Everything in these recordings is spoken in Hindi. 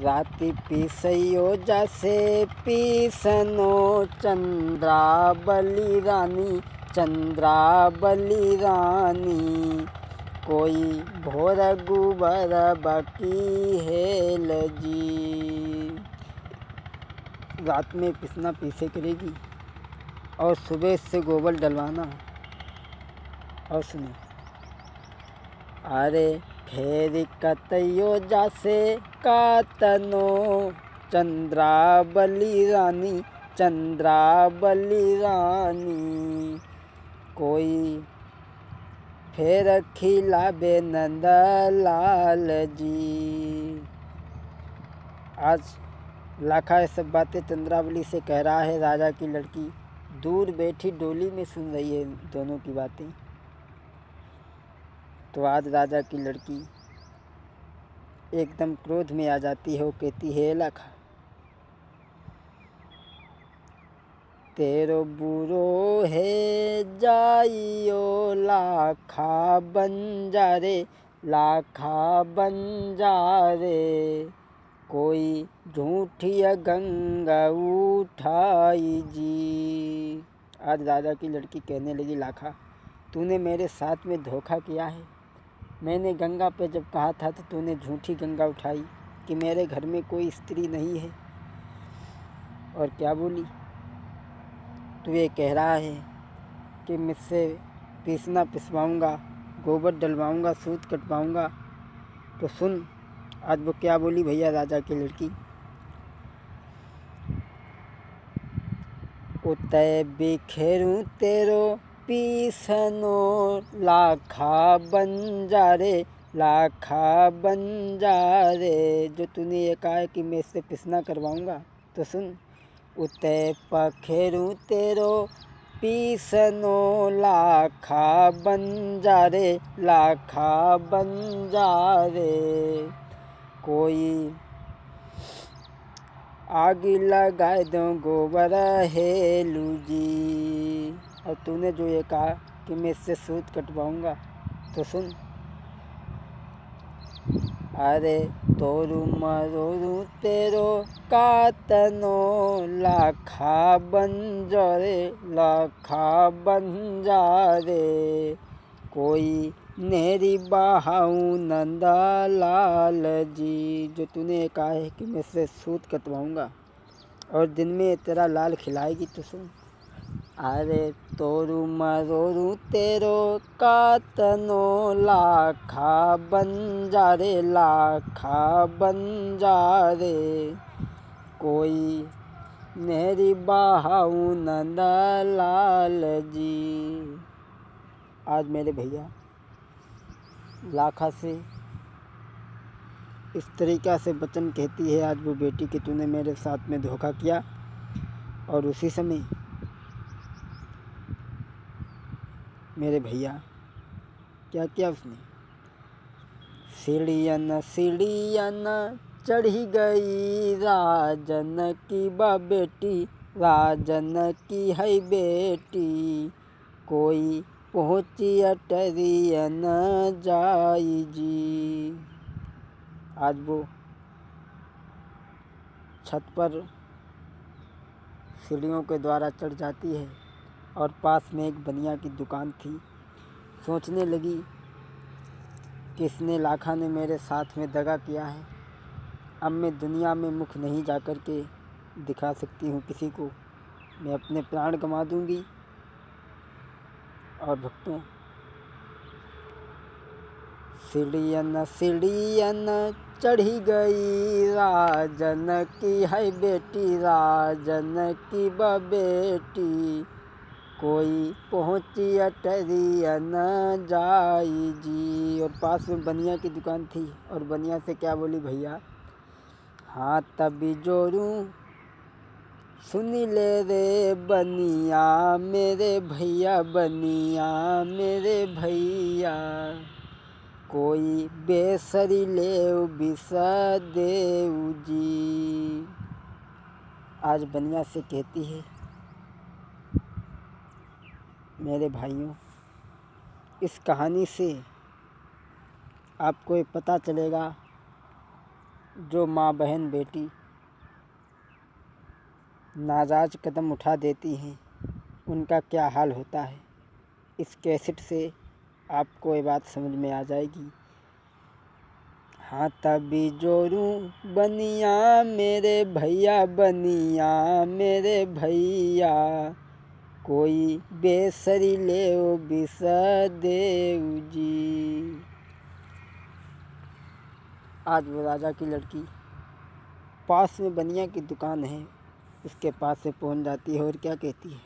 राति पीसैयो जैसे पीसनो चंद्रावली रानी कोई भोर गुबर बकी हेल जी। रात में पिसना पीसे करेगी और सुबह से गोबर डलवाना। और सुनो, अरे फेर कतयो जासे कातनो चंद्रावली रानी कोई फेर खिलाबे नंदलाल जी। आज लाखा ये सब बातें चंद्रावली से कह रहा है। राजा की लड़की दूर बैठी डोली में सुन रही है दोनों की बातें। तो आज राजा की लड़की एकदम क्रोध में आ जाती है। वो कहती है, लाखा तेरो बुरो है जाइयो लाखा बन जा रे कोई झूठी गंगा उठाई जी। आज राजा की लड़की कहने लगी, लाखा तूने मेरे साथ में धोखा किया है। मैंने गंगा पे जब कहा था तो तूने झूठी गंगा उठाई कि मेरे घर में कोई स्त्री नहीं है। और क्या बोली, तू ये कह रहा है कि मुझसे पीसना पिसवाऊँगा, गोबर डलवाऊँगा, सूत कटवाऊँगा। तो सुन आज वो क्या बोली भैया राजा की लड़की। उतय बिखेरूं तेरो पीसनो लाखा बन जा रे। जो तूने ये कहा है कि मैं इससे पिसना करवाऊँगा, तो सुन, उतय पखेरूं तेरो पीसनो लाखा बन जा रे कोई आग लगाए दो गोबर हेलू जी। और तूने जो ये कहा कि मैं इससे सूत कटवाऊँगा, तो सुन, अरे तोरू मरोरू तेरो कातनो लाखा बन जा रे कोई नेरी बहाऊ नंदलाल जी। जो तूने कहा है कि मैं इससे सूत कटवाऊँगा और दिन में तेरा लाल खिलाएगी, तो सुन, अरे तोरू मरोरू तेरो कातनो लाखा बन जा रे कोई नेरी बहाऊ नंदलाल जी। आज मेरे भैया लाखा से इस तरीक़ा से वचन कहती है आज वो बेटी कि तूने मेरे साथ में धोखा किया। और उसी समय मेरे भैया क्या किया उसने, सीढ़ियन चढ़ी गई राजन की है बेटी कोई पहुँची अटरियन जाई जी। आज वो छत पर सीढ़ियों के द्वारा चढ़ जाती है और पास में एक बनिया की दुकान थी। सोचने लगी कि इसने लाखा ने मेरे साथ में दगा किया है। अब मैं दुनिया में मुख नहीं जा कर के दिखा सकती हूँ किसी को, मैं अपने प्राण गंवा दूँगी। और भक्तों, सीढ़ियन चढ़ी गई राजन की है बेटी कोई पहुँची अटरियन जाई जी। और पास में बनिया की दुकान थी और बनिया से क्या बोली, भैया हाँ तभी जोरूं सुनी ले रे बनिया मेरे भैया कोई बेसरी ले बिसा देव जी। आज बनिया से कहती है, मेरे भाइयों, इस कहानी से आपको ये पता चलेगा जो माँ बहन बेटी नाजायज़ कदम उठा देती हैं उनका क्या हाल होता है। इस कैसेट से आपको ये बात समझ में आ जाएगी। हाँ तभी जोरूं बनिया मेरे भैया, बनिया मेरे भैया, कोई बेसरी ले ओ बिसदेव जी। आज वो राजा की लड़की पास में बनिया की दुकान है, उसके पास से पहुंच जाती है और क्या कहती है,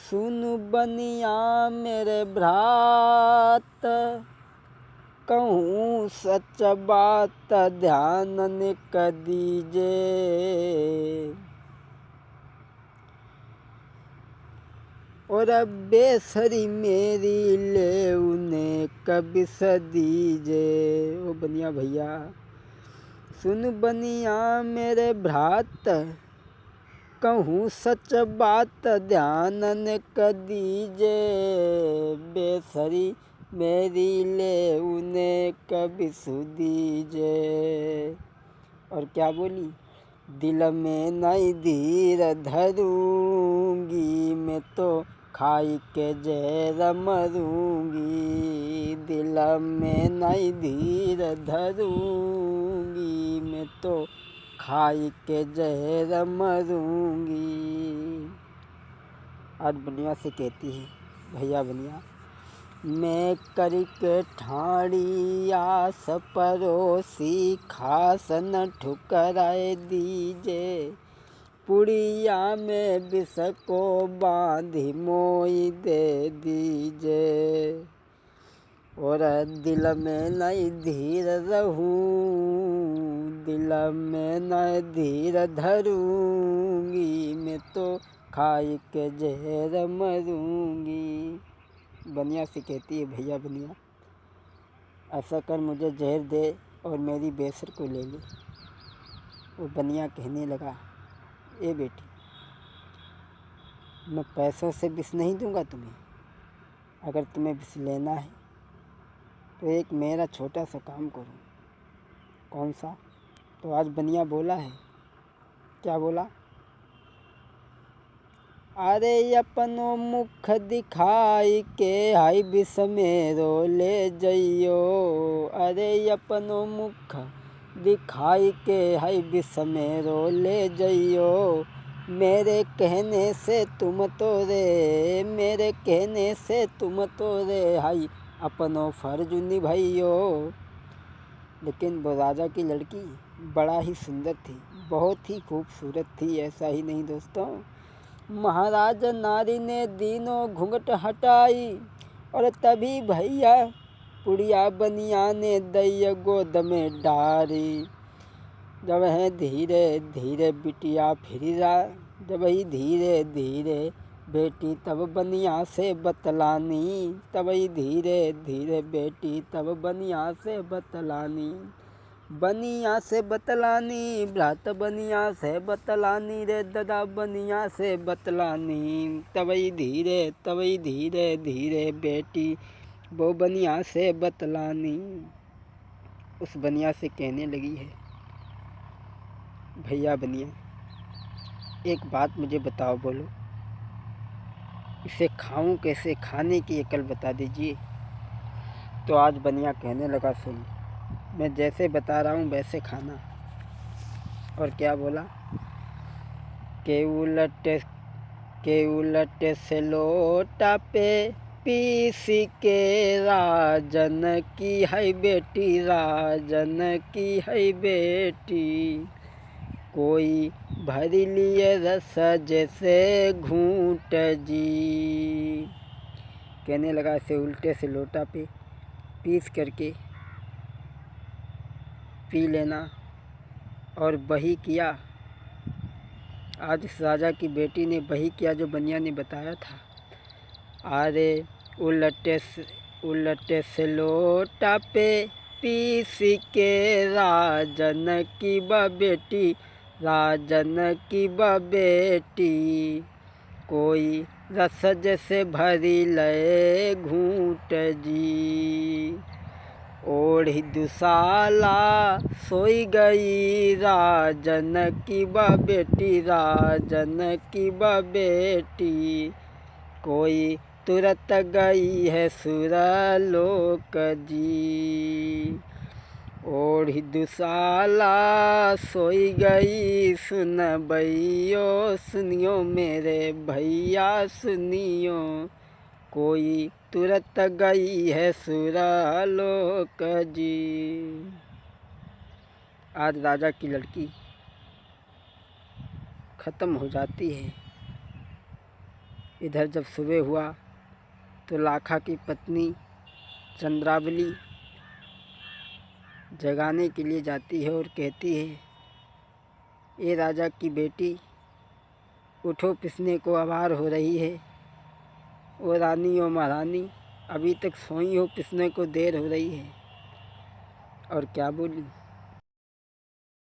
सुन बनिया मेरे भ्रात, कहूँ सच बात ध्यान न दीजे, और बेसरी मेरी ले उन्हें कभी सदीजे। ओ बनिया भैया, सुन बनिया मेरे भ्रात, कहूँ सच बात ध्यान न दीजे, बेसरी मेरी ले उन्हें कभी सुदीजे। और क्या बोली, दिल में नहीं धीर धरूंगी, मैं तो खाई के जहर मरूंगी, दिल में नहीं धीर धरूंगी, मैं तो खाई के जहर मरूंगी। आज बनिया से कहती है, भैया बनिया, मैं करके ठाड़ी आस परोसी, खास न ठुकराए दीजे, पुड़िया में विष को बांधी मोई दे दीजे, और दिल में नहीं धीर रहूं, दिल में नहीं धीर धरूंगी, मैं तो खाई के जहर मरूंगी। बनिया से कहती है, भैया बनिया, ऐसा कर मुझे जहर दे और मेरी बेसर को ले ले। वो बनिया कहने लगा, ए बेटी, मैं पैसों से विष नहीं दूंगा तुम्हें, अगर तुम्हें विष लेना है तो एक मेरा छोटा सा काम करो। कौन सा? तो आज बनिया बोला है, क्या बोला, अरे अपनो मुख दिखाई के हाई विष मेरो ले जइयो, अरे अपनो मुख दिखाई के हाई विष मेरो ले जइयो, मेरे कहने से तुम तो रे, मेरे कहने से तुम तो रे, हाई अपनो फर्ज निभाइयो। लेकिन वो राजा की लड़की बड़ा ही सुंदर थी, बहुत ही खूबसूरत थी। ऐसा ही नहीं दोस्तों, महाराज नारी ने दीनों घूंघट हटाई, और तभी भैया पुड़िया बनिया ने दैय गोद में डारी। जब है धीरे धीरे बिटिया फिरा, जब ही धीरे धीरे बेटी तब बनिया से बतलानी, तब ही धीरे धीरे बेटी तब बनिया से बतलानी, बनिया से बतलानी, भ्रात बनिया से बतलानी रे दादा, बनिया से बतलानी, तभी धीरे धीरे बेटी वो बनिया से बतलानी। उस बनिया से कहने लगी है, भैया बनिया, एक बात मुझे बताओ, बोलो, इसे खाऊं कैसे, खाने की अकल बता दीजिए। तो आज बनिया कहने लगा, सुन, मैं जैसे बता रहा हूँ वैसे खाना। और क्या बोला, के उलटे से लोटा पे पीसी के, राजन की है बेटी, राजन की है बेटी, कोई भरी लिए रस जैसे घूंट जी। कहने लगा, इसे उल्टे से लोटा पे पीस करके पी लेना। और वही किया, आज इस राजा की बेटी ने वही किया जो बनिया ने बताया था। अरे उलटे से लोटा पे पीस के, राजन की बेटी, राजन की बेटी, कोई रस जैसे भरी ले घूंट जी। ओढ़ी दुशाला सोई गई राजन की बेटी, राजन की बेटी। कोई तुरत गई है सुरलोक जी। ओढ़ी दुशाला सोई गई, सुन भैयो सुनियो मेरे भैया सुनियो। कोई तुरत गई है सुरलोक जी। आज राजा की लड़की ख़त्म हो जाती है। इधर जब सुबह हुआ तो लाखा की पत्नी चंद्रावली जगाने के लिए जाती है और कहती है, ये राजा की बेटी उठो, पिसने को आवार हो रही है। ओ रानी ओ महारानी, अभी तक सोई हो, पिसने को देर हो रही है। और क्या बोली?